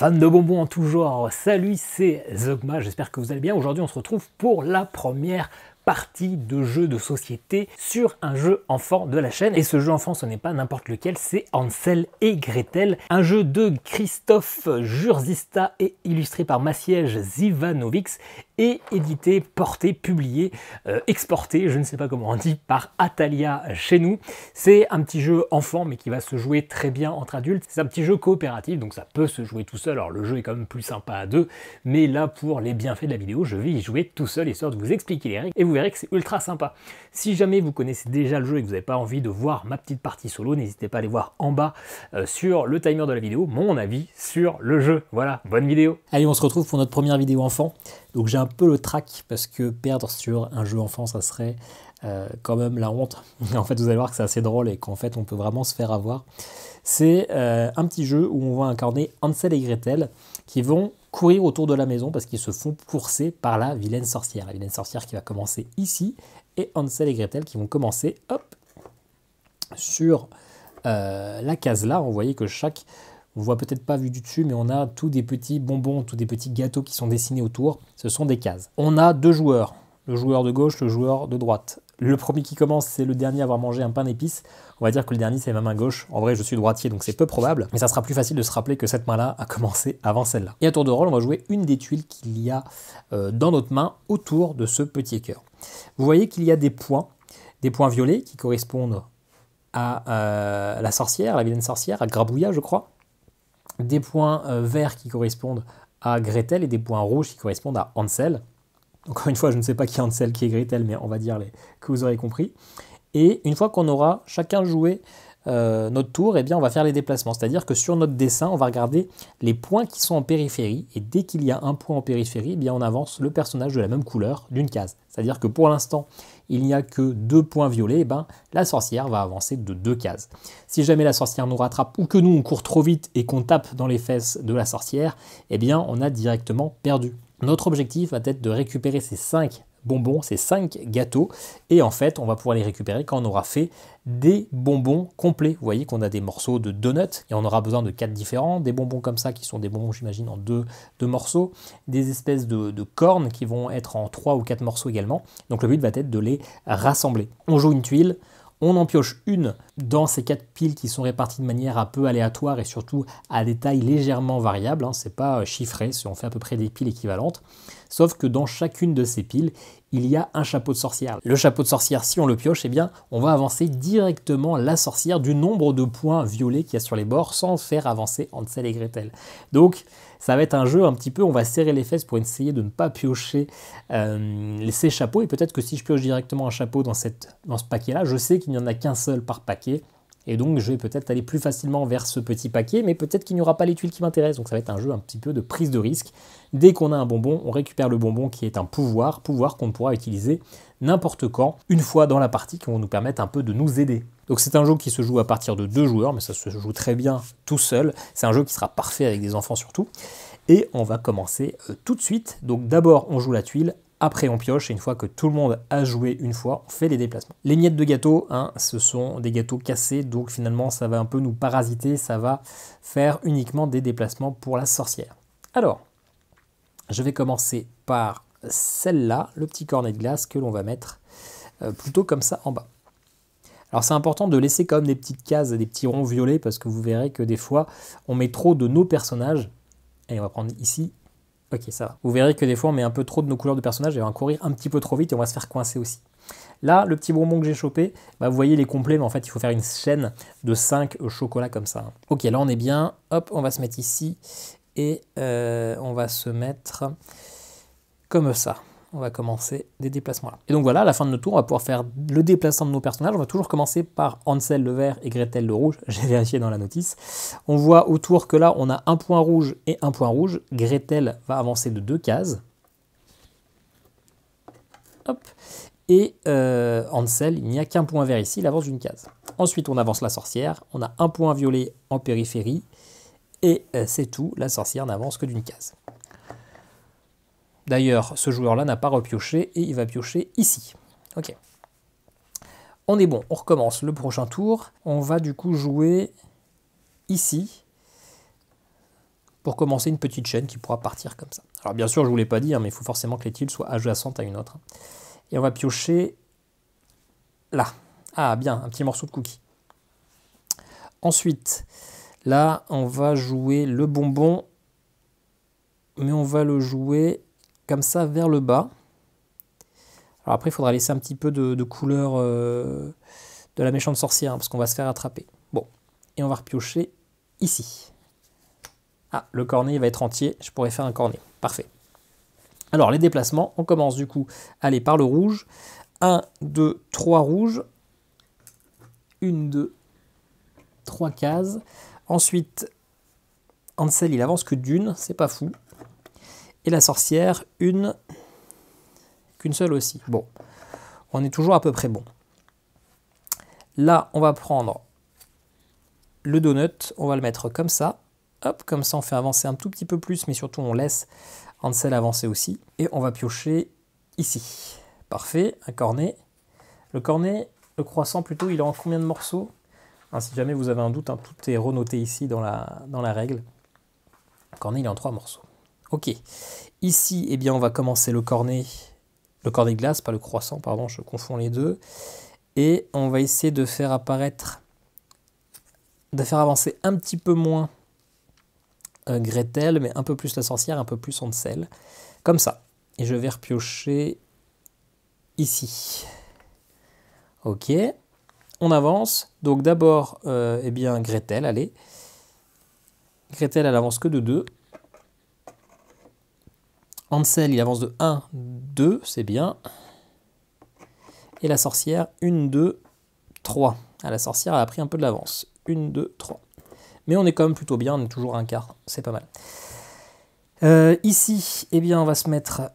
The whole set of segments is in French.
Fans de bonbons en tout genre, salut, c'est Zogma, j'espère que vous allez bien. Aujourd'hui on se retrouve pour la première partie de jeu de société sur un jeu enfant de la chaîne. Et ce jeu enfant, ce n'est pas n'importe lequel, c'est Hansel et Gretel, un jeu de Christophe Jurzista et illustré par Maciej Zivanovics et édité, porté, publié, exporté, je ne sais pas comment on dit, par Atalia chez nous. C'est un petit jeu enfant mais qui va se jouer très bien entre adultes. C'est un petit jeu coopératif, donc ça peut se jouer tout seul. Alors le jeu est quand même plus sympa à deux, mais là pour les bienfaits de la vidéo, je vais y jouer tout seul, histoire de vous expliquer les règles, et vous verrez que c'est ultra sympa. Si jamais vous connaissez déjà le jeu et que vous n'avez pas envie de voir ma petite partie solo, n'hésitez pas à aller voir en bas sur le timer de la vidéo mon avis sur le jeu. Voilà, bonne vidéo. Allez, on se retrouve pour notre première vidéo enfant. Donc j'ai un peu le trac parce que perdre sur un jeu enfant, ça serait quand même la honte. En fait, vous allez voir que c'est assez drôle et qu'en fait, on peut vraiment se faire avoir. C'est un petit jeu où on va incarner Hansel et Gretel qui vont courir autour de la maison parce qu'ils se font courser par la vilaine sorcière. La vilaine sorcière qui va commencer ici et Hansel et Gretel qui vont commencer hop, sur la case là. Vous voyez que chaque... On voit peut-être pas vu du dessus, mais on a tous des petits bonbons, tous des petits gâteaux qui sont dessinés autour. Ce sont des cases. On a deux joueurs, le joueur de gauche, le joueur de droite. Le premier qui commence, c'est le dernier à avoir mangé un pain d'épices. On va dire que le dernier, c'est ma main gauche. En vrai, je suis droitier, donc c'est peu probable. Mais ça sera plus facile de se rappeler que cette main-là a commencé avant celle-là. Et à tour de rôle, on va jouer une des tuiles qu'il y a dans notre main autour de ce petit cœur. Vous voyez qu'il y a des points violets qui correspondent à la sorcière, la vilaine sorcière, à Grabouilla, je crois. Des points verts qui correspondent à Gretel et des points rouges qui correspondent à Hansel. Encore une fois, je ne sais pas qui est Hansel, qui est Gretel, mais on va dire que vous aurez compris. Et une fois qu'on aura chacun joué notre tour, eh bien, on va faire les déplacements. C'est-à-dire que sur notre dessin, on va regarder les points qui sont en périphérie. Et dès qu'il y a un point en périphérie, eh bien, on avance le personnage de la même couleur d'une case. C'est-à-dire que pour l'instant, il n'y a que 2 points violets, eh ben, la sorcière va avancer de 2 cases. Si jamais la sorcière nous rattrape ou que nous, on court trop vite et qu'on tape dans les fesses de la sorcière, eh bien, on a directement perdu. Notre objectif va être de récupérer ces 5 bonbons, ces 5 gâteaux, et en fait, on va pouvoir les récupérer quand on aura fait des bonbons complets. Vous voyez qu'on a des morceaux de donuts, et on aura besoin de 4 différents, des bonbons comme ça, qui sont des bonbons, j'imagine, en 2 morceaux, des espèces de cornes qui vont être en 3 ou 4 morceaux également. Donc le but va être de les rassembler. On joue une tuile, on en pioche une dans ces 4 piles qui sont réparties de manière un peu aléatoire et surtout à des tailles légèrement variables. Hein. C'est pas chiffré, on fait à peu près des piles équivalentes. Sauf que dans chacune de ces piles, il y a un chapeau de sorcière. Le chapeau de sorcière, si on le pioche, eh bien, on va avancer directement la sorcière du nombre de points violets qu'il y a sur les bords sans faire avancer Hansel et Gretel. Donc, ça va être un jeu un petit peu, on va serrer les fesses pour essayer de ne pas piocher ces chapeaux. Et peut-être que si je pioche directement un chapeau dans ce paquet-là, je sais qu'il n'y en a qu'un seul par paquet. Et donc, je vais peut-être aller plus facilement vers ce petit paquet, mais peut-être qu'il n'y aura pas les tuiles qui m'intéressent. Donc, ça va être un jeu un petit peu de prise de risque. Dès qu'on a un bonbon, on récupère le bonbon qui est un pouvoir qu'on pourra utiliser n'importe quand, une fois dans la partie, qui vont nous permettre un peu de nous aider. Donc, c'est un jeu qui se joue à partir de 2 joueurs, mais ça se joue très bien tout seul. C'est un jeu qui sera parfait avec des enfants surtout. Et on va commencer tout de suite. Donc, d'abord, on joue la tuile. Après, on pioche, et une fois que tout le monde a joué une fois, on fait les déplacements. Les miettes de gâteau, hein, ce sont des gâteaux cassés, donc finalement, ça va un peu nous parasiter, ça va faire uniquement des déplacements pour la sorcière. Alors, je vais commencer par celle-là, le petit cornet de glace que l'on va mettre plutôt comme ça en bas. Alors, c'est important de laisser quand même des petites cases, des petits ronds violets, parce que vous verrez que des fois, on met trop de nos personnages. Et on va prendre ici. Ok, ça va. Vous verrez que des fois, on met un peu trop de nos couleurs de personnages et on va courir un petit peu trop vite et on va se faire coincer aussi. Là, le petit bonbon que j'ai chopé, bah, vous voyez les complets, mais en fait, il faut faire une chaîne de 5 chocolats comme ça. Ok, là, on est bien. Hop, on va se mettre ici et on va se mettre comme ça. On va commencer des déplacements là. Et donc voilà, à la fin de notre tour, on va pouvoir faire le déplacement de nos personnages. On va toujours commencer par Hansel le vert et Gretel le rouge. J'ai vérifié dans la notice. On voit autour que là, on a un point rouge et un point rouge. Gretel va avancer de 2 cases. Hop. Et Hansel, il n'y a qu'un point vert ici, il avance d'une case. Ensuite, on avance la sorcière. On a un point violet en périphérie. Et c'est tout, la sorcière n'avance que d'une case. D'ailleurs, ce joueur-là n'a pas repioché et il va piocher ici. Ok. On est bon, on recommence le prochain tour. On va du coup jouer ici. pour commencer une petite chaîne qui pourra partir comme ça. Alors bien sûr, je ne vous l'ai pas dit, hein, mais il faut forcément que les tiles soient adjacentes à une autre. Et on va piocher là. Ah bien, un petit morceau de cookie. Ensuite, là, on va jouer le bonbon, mais on va le jouer comme ça vers le bas. Alors après, il faudra laisser un petit peu de couleur de la méchante sorcière, hein, parce qu'on va se faire attraper. Bon, et on va repiocher ici. Ah, le cornet il va être entier, je pourrais faire un cornet. Parfait. Alors, les déplacements, on commence du coup, allez, par le rouge. 1, 2, 3 rouges. 1, 2, 3 cases. Ensuite, Hansel, il avance que d'une, c'est pas fou. Et la sorcière, qu'une seule aussi. Bon, on est toujours à peu près bon. Là, on va prendre le donut, on va le mettre comme ça. Hop, comme ça on fait avancer un tout petit peu plus, mais surtout on laisse Hansel avancer aussi. Et on va piocher ici. Parfait, un cornet. Le cornet, le croissant plutôt, il est en combien de morceaux? Hein, si jamais vous avez un doute, hein, tout est renoté ici dans la règle. Le cornet, il est en 3 morceaux. Ok. Ici, eh bien, on va commencer le cornet glace, pas le croissant, pardon, je confonds les deux. Et on va essayer de faire apparaître, de faire avancer un petit peu moins Gretel, mais un peu plus la sorcière, un peu plus Hansel. Comme ça. Et je vais repiocher ici. Ok. On avance. Donc d'abord, eh bien, Gretel, allez. Gretel, elle avance que de 2. Hansel, il avance de 1, 2, c'est bien. Et la sorcière, 1, 2, 3. Ah, la sorcière, elle a pris un peu de l'avance. 1, 2, 3. Mais on est quand même plutôt bien, on est toujours à un quart, c'est pas mal. Ici, eh bien, on va se mettre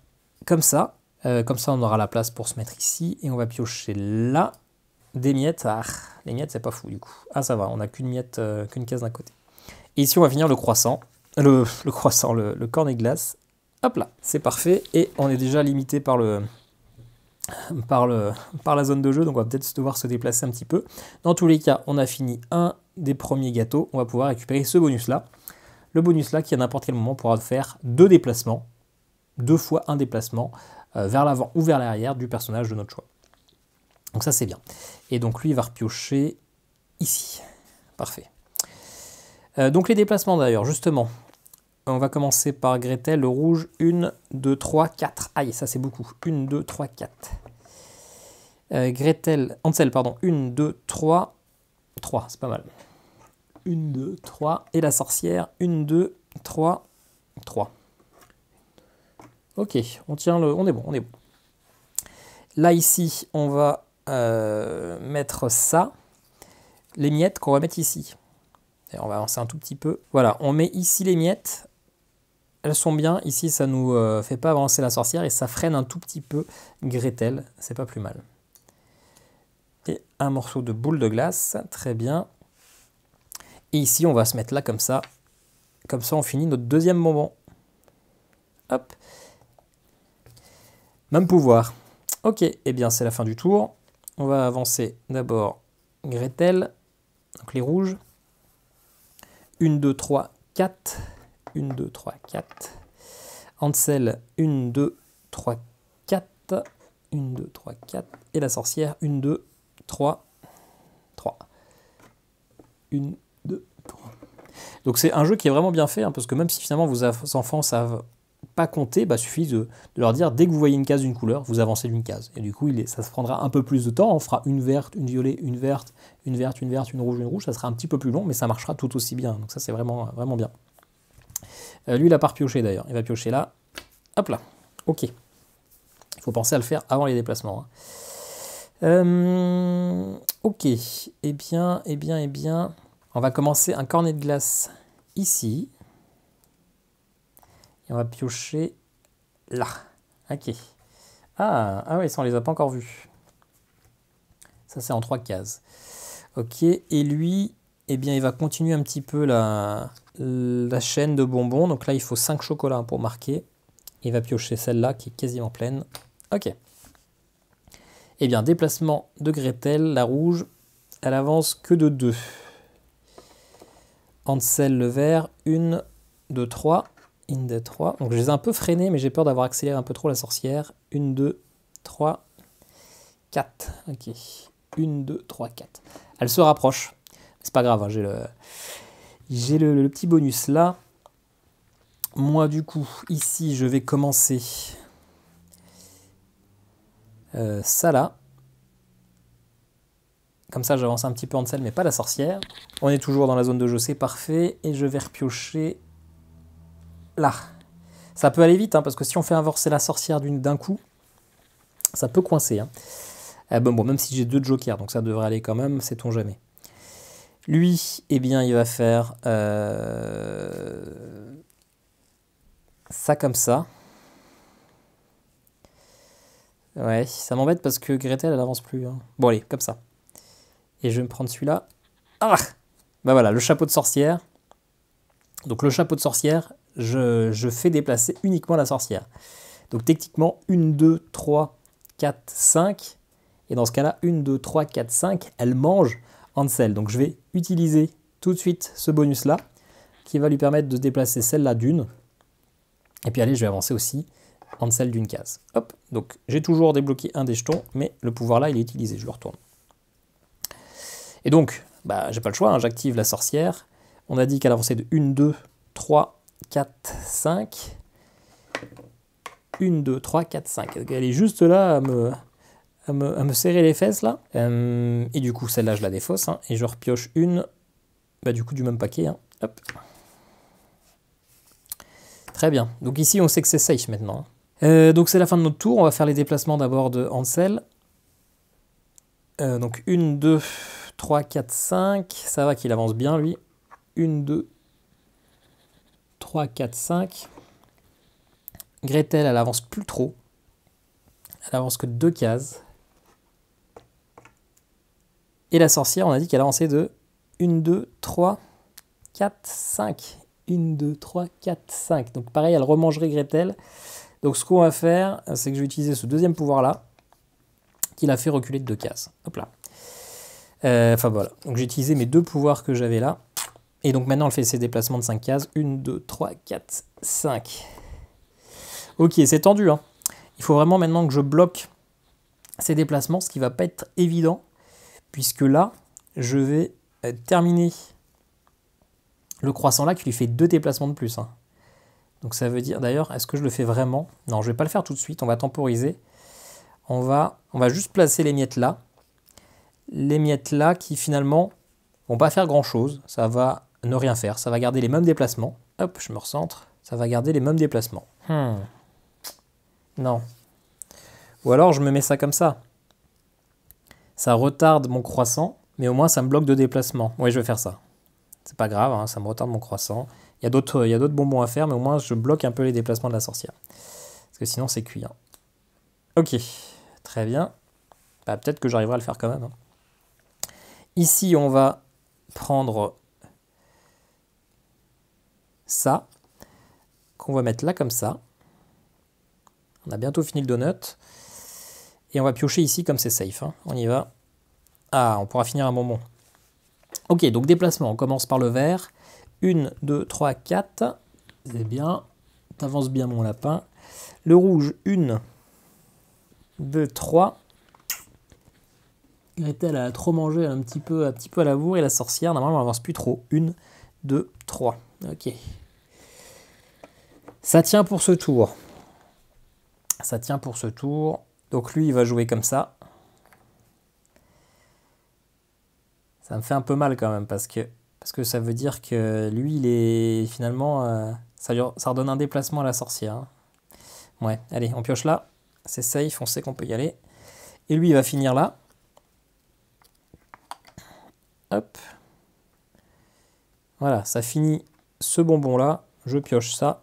comme ça. Comme ça, on aura la place pour se mettre ici. Et on va piocher là des miettes. Ah, les miettes, c'est pas fou du coup. Ah, ça va, on n'a qu'une miette, qu'une case d'un côté. Et ici, on va finir le croissant. Le croissant, le cornet glace. Hop là, c'est parfait. Et on est déjà limité par la zone de jeu, donc on va peut-être devoir se déplacer un petit peu. Dans tous les cas, on a fini un des premiers gâteaux. On va pouvoir récupérer ce bonus-là. Le bonus-là qui, à n'importe quel moment, pourra faire 2 déplacements. 2 fois un déplacement vers l'avant ou vers l'arrière du personnage de notre choix. Donc ça, c'est bien. Et donc lui, il va repiocher ici. Parfait. Donc les déplacements d'ailleurs, justement. On va commencer par Gretel, le rouge. 1, 2, 3, 4. Aïe, ça c'est beaucoup. 1, 2, 3, 4. Hansel, pardon. 1, 2, 3. 3, c'est pas mal. 1, 2, 3. Et la sorcière. 1, 2, 3. 3. Ok, on tient le... On est bon, on est bon. Là, ici, on va mettre ça. Les miettes qu'on va mettre ici. Et on va avancer un tout petit peu. Voilà, on met ici les miettes. Elles sont bien. Ici, ça nous fait pas avancer la sorcière et ça freine un tout petit peu Gretel. C'est pas plus mal. Et un morceau de boule de glace. Très bien. Et ici, on va se mettre là comme ça. Comme ça, on finit notre deuxième bonbon. Hop. Même pouvoir. Ok, eh bien, c'est la fin du tour. On va avancer d'abord Gretel. Donc les rouges. 1, 2, 3, 4. 1, 2, 3, 4. Hansel, 1, 2, 3, 4. 1, 2, 3, 4. Et la sorcière, 1, 2, 3, 3. 1, 2, 3. Donc c'est un jeu qui est vraiment bien fait, hein, parce que même si finalement vos enfants savent pas compter, bah, suffit de leur dire, dès que vous voyez une case d'une couleur, vous avancez d'une case. Et du coup, ça se prendra un peu plus de temps. On fera une verte, une violet, une verte, une verte, une verte, une rouge. Ça sera un petit peu plus long, mais ça marchera tout aussi bien. Donc ça, c'est vraiment, vraiment bien. Lui, il n'a pas repioché d'ailleurs. Il va piocher là. Hop là. Ok. Il faut penser à le faire avant les déplacements. Hein. Ok. Eh bien. On va commencer un cornet de glace ici. Et on va piocher là. Ok. Ah oui, ça on les a pas encore vus. Ça c'est en 3 cases. Ok. Et lui, eh bien, il va continuer un petit peu la chaîne de bonbons. Donc là, il faut 5 chocolats pour marquer. Il va piocher celle-là qui est quasiment pleine. Ok. Eh bien, déplacement de Gretel, la rouge. Elle avance que de 2. Hansel, le vert. 1, 2, 3. 1, 2, 3. Donc je les ai un peu freinés, mais j'ai peur d'avoir accéléré un peu trop la sorcière. 1, 2, 3, 4. Ok. 1, 2, 3, 4. Elle se rapproche. C'est pas grave, hein, j'ai le petit bonus là. Moi, du coup, ici, je vais commencer ça là. Comme ça, j'avance un petit peu Hansel, mais pas la sorcière. On est toujours dans la zone de jeu, c'est parfait. Et je vais repiocher là. Ça peut aller vite, hein, parce que si on fait avancer la sorcière d'un coup, ça peut coincer. Hein. Bon, même si j'ai 2 jokers, donc ça devrait aller quand même, sait-on jamais. Lui, eh bien, il va faire ça comme ça. Ouais, ça m'embête parce que Gretel, elle avance plus. Hein. Bon, allez, comme ça. Et je vais me prendre celui-là. Ah! Bah voilà, le chapeau de sorcière. Donc le chapeau de sorcière, je fais déplacer uniquement la sorcière. Donc techniquement, 1, 2, 3, 4, 5. Et dans ce cas-là, 1, 2, 3, 4, 5, elle mange Hansel. Donc je vais utiliser tout de suite ce bonus-là, qui va lui permettre de déplacer celle-là d'une. Et puis allez, je vais avancer aussi Hansel d'une case. Hop, donc j'ai toujours débloqué un des jetons, mais le pouvoir-là, il est utilisé, je le retourne. Et donc, bah, j'ai pas le choix, hein, j'active la sorcière. On a dit qu'elle avançait de 1, 2, 3, 4, 5. 1, 2, 3, 4, 5. Elle est juste là à me serrer les fesses, là. Et du coup, celle-là, je la défausse. Hein, et je repioche une, bah, du coup, du même paquet. Hein. Hop. Très bien. Donc ici, on sait que c'est safe maintenant. Donc c'est la fin de notre tour. On va faire les déplacements d'abord de Hansel. Donc 1, 2, 3, 4, 5. Ça va qu'il avance bien, lui. 1, 2, 3, 4, 5. Gretel, elle avance plus trop. Elle avance que 2 cases. Et la sorcière, on a dit qu'elle avançait de 1, 2, 3, 4, 5. 1, 2, 3, 4, 5. Donc pareil, elle remangerait Gretel. Donc ce qu'on va faire, c'est que je vais utiliser ce deuxième pouvoir-là, qui l'a fait reculer de 2 cases. Hop là. Enfin voilà. Donc j'ai utilisé mes 2 pouvoirs que j'avais là. Et donc maintenant, elle fait ses déplacements de 5 cases. 1, 2, 3, 4, 5. Ok, c'est tendu. Hein. Il faut vraiment maintenant que je bloque ces déplacements, ce qui ne va pas être évident, puisque là, je vais terminer le croissant là qui lui fait 2 déplacements de plus. Hein. Donc ça veut dire, d'ailleurs, est-ce que je le fais vraiment? Non, je ne vais pas le faire tout de suite, on va temporiser. On va juste placer les miettes là. Les miettes là qui finalement vont pas faire grand chose. Ça va ne rien faire, ça va garder les mêmes déplacements. Hop, je me recentre. Ça va garder les mêmes déplacements. Non. Ou alors je me mets ça comme ça. Ça retarde mon croissant, mais au moins ça me bloque de déplacement. Oui, je vais faire ça. C'est pas grave, hein, ça me retarde mon croissant. Il y a d'autres bonbons à faire, mais au moins je bloque un peu les déplacements de la sorcière. Parce que sinon c'est cuit. Hein. Ok, très bien. Bah, peut-être que j'arriverai à le faire quand même. Hein. Ici, on va prendre ça, qu'on va mettre là comme ça. On a bientôt fini le donut. Et on va piocher ici comme c'est safe. Hein. On y va. Ah, on pourra finir un bonbon. Ok, donc déplacement. On commence par le vert. 1, 2, 3, 4. C'est bien. T'avances bien mon lapin. Le rouge, 1, 2, 3. Gretel a trop mangé, elle a un petit peu à la bourre. Et la sorcière, normalement, elle avance plus trop. 1, 2, 3. Ok. Ça tient pour ce tour. Ça tient pour ce tour. Donc lui, il va jouer comme ça. Ça me fait un peu mal quand même, parce que ça veut dire que lui, il est finalement... ça redonne un déplacement à la sorcière. Hein. Ouais, allez, on pioche là. C'est safe, on sait qu'on peut y aller. Et lui, il va finir là. Hop. Voilà, ça finit ce bonbon-là. Je pioche ça.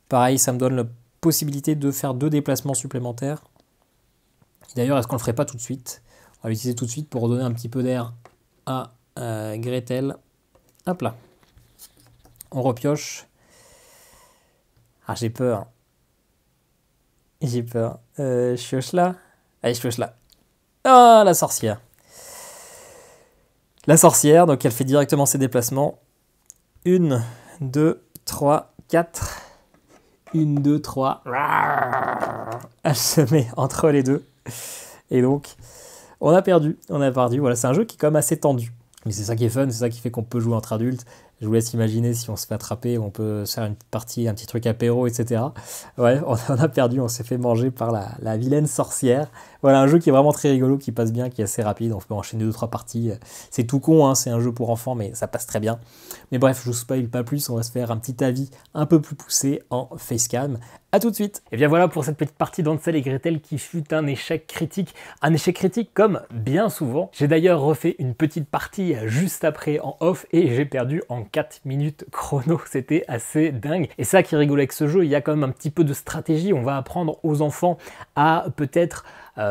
Pareil, ça me donne la possibilité de faire 2 déplacements supplémentaires. D'ailleurs, est-ce qu'on ne le ferait pas tout de suite? On va l'utiliser tout de suite pour redonner un petit peu d'air à Gretel. Hop là. On repioche. Ah, j'ai peur. J'ai peur. Je pioche là. Allez, je pioche là. Ah, la sorcière. La sorcière, donc elle fait directement ses déplacements. 1, 2, 3, 4. 1, 2, 3. Elle se met entre les deux. Et donc, on a perdu. Voilà, c'est un jeu qui est quand même assez tendu. Mais c'est ça qui est fun, c'est ça qui fait qu'on peut jouer entre adultes. Je vous laisse imaginer si on se fait attraper, on peut se faire une petite partie, un petit truc apéro, etc. Ouais, on a perdu, on s'est fait manger par la vilaine sorcière. Voilà, un jeu qui est vraiment très rigolo, qui passe bien, qui est assez rapide. On peut enchaîner 2-3 parties. C'est tout con, hein, c'est un jeu pour enfants, mais ça passe très bien. Mais bref, je vous spoil pas plus, on va se faire un petit avis un peu plus poussé en facecam. A tout de suite. Et bien voilà pour cette petite partie d'Hansel et Gretel qui fut un échec critique. Un échec critique comme bien souvent. J'ai d'ailleurs refait une petite partie juste après en off et j'ai perdu en 4 minutes chrono. C'était assez dingue. Et ça qui est rigolo avec ce jeu, il y a quand même un petit peu de stratégie. On va apprendre aux enfants à peut-être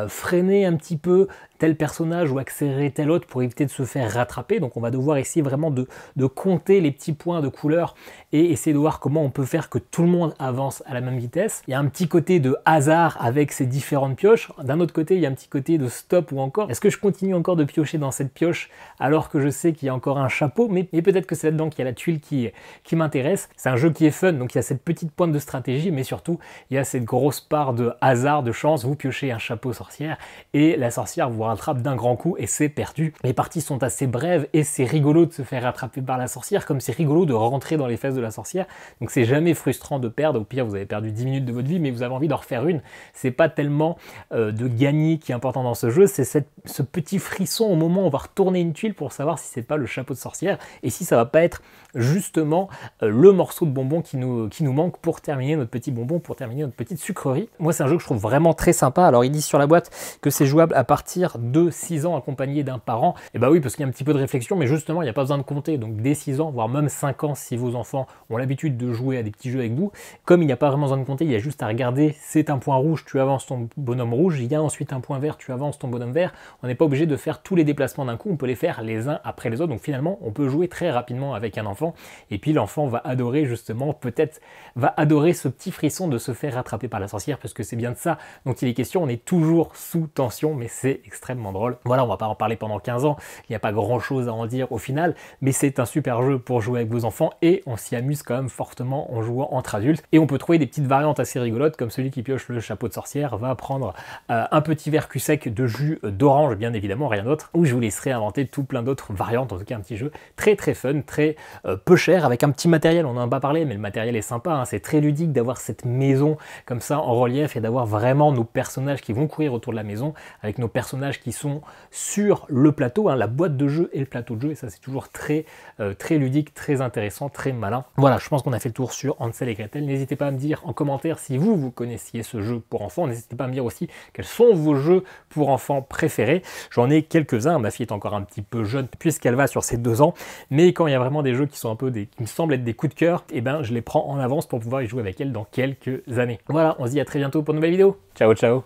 freiner un petit peu tel personnage ou accélérer tel autre pour éviter de se faire rattraper. Donc on va devoir essayer vraiment de compter les petits points de couleur et essayer de voir comment on peut faire que tout le monde avance à la même vitesse. Il y a un petit côté de hasard avec ces différentes pioches. D'un autre côté, il y a un petit côté de stop ou encore est-ce que je continue encore de piocher dans cette pioche alors que je sais qu'il y a encore un chapeau, mais peut-être que c'est là-dedans qu'il y a la tuile qui m'intéresse. C'est un jeu qui est fun, donc il y a cette petite pointe de stratégie, mais surtout il y a cette grosse part de hasard, de chance. Vous piochez un chapeau sorcière et la sorcière vous rattrape d'un grand coup et c'est perdu. Les parties sont assez brèves et c'est rigolo de se faire rattraper par la sorcière, comme c'est rigolo de rentrer dans les fesses de la sorcière. Donc c'est jamais frustrant de perdre. Au pire, vous avez perdu 10 minutes de votre vie, mais vous avez envie d'en refaire une. C'est pas tellement de gagner qui est important dans ce jeu, c'est ce petit frisson au moment où on va retourner une tuile pour savoir si c'est pas le chapeau de sorcière et si ça va pas être justement le morceau de bonbon qui nous manque pour terminer notre petit bonbon, pour terminer notre petite sucrerie. Moi, c'est un jeu que je trouve vraiment très sympa. Alors, il dit sur la boîte que c'est jouable à partir de 6 ans accompagné d'un parent. Et bah oui, parce qu'il y a un petit peu de réflexion, mais justement, il n'y a pas besoin de compter. Donc, dès 6 ans, voire même 5 ans, si vos enfants ont l'habitude de jouer à des petits jeux avec vous, comme il n'y a pas vraiment besoin de compter, il y a juste à regarder, c'est un point rouge, tu avances ton bonhomme rouge, il y a ensuite un point vert, tu avances ton bonhomme vert. On n'est pas obligé de faire tous les déplacements d'un coup, on peut les faire les uns après les autres. Donc, finalement, on peut jouer très rapidement avec un enfant. Et puis, l'enfant va adorer justement, peut-être, va adorer ce petit frisson de se faire rattraper par la sorcière, parce que c'est bien de ça dont il est question. On est toujours sous tension, mais c'est extrêmement drôle. Voilà, on va pas en parler pendant 15 ans, il n'y a pas grand chose à en dire au final, mais c'est un super jeu pour jouer avec vos enfants et on s'y amuse quand même fortement en jouant entre adultes. Et on peut trouver des petites variantes assez rigolotes, comme celui qui pioche le chapeau de sorcière va prendre un petit verre cul sec de jus d'orange, bien évidemment, rien d'autre, où je vous laisserai inventer tout plein d'autres variantes. En tout cas, un petit jeu très très fun, très peu cher, avec un petit matériel. On n'en a pas parlé, mais le matériel est sympa, hein. C'est très ludique d'avoir cette maison comme ça en relief et d'avoir vraiment nos personnages qui vont courir autour de la maison, avec nos personnages qui sont sur le plateau, hein, la boîte de jeu et le plateau de jeu, et ça c'est toujours très ludique, très intéressant, très malin. Voilà, je pense qu'on a fait le tour sur Hansel et Gretel. N'hésitez pas à me dire en commentaire si vous connaissiez ce jeu pour enfants. N'hésitez pas à me dire aussi quels sont vos jeux pour enfants préférés. J'en ai quelques-uns, ma fille est encore un petit peu jeune puisqu'elle va sur ses 2 ans, mais quand il y a vraiment des jeux qui sont un peu qui me semblent être des coups de cœur, et ben je les prends en avance pour pouvoir y jouer avec elle dans quelques années. Voilà, on se dit à très bientôt pour une nouvelle vidéo. Ciao ciao.